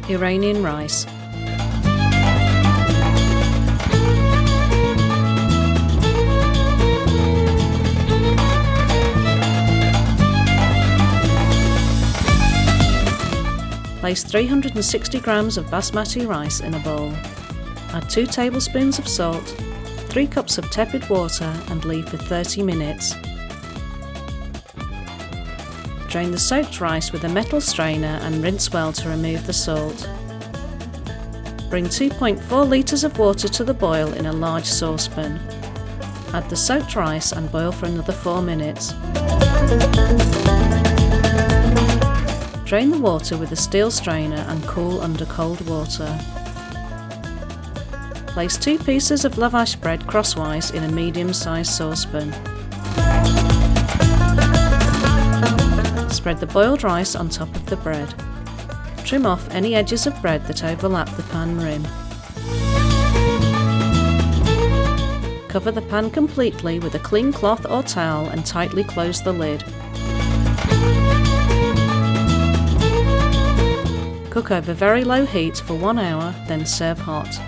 Iranian rice. Place 360 grams of basmati rice in a bowl. Add 2 tablespoons of salt, 3 cups of tepid water and leave for 30 minutes. Drain the soaked rice with a metal strainer and rinse well to remove the salt. Bring 2.4 litres of water to the boil in a large saucepan. Add the soaked rice and boil for another 4 minutes. Drain the water with a steel strainer and cool under cold water. Place 2 pieces of lavash bread crosswise in a medium-sized saucepan. Spread the boiled rice on top of the bread. Trim off any edges of bread that overlap the pan rim. Cover the pan completely with a clean cloth or towel and tightly close the lid. Cook over very low heat for 1 hour, then serve hot.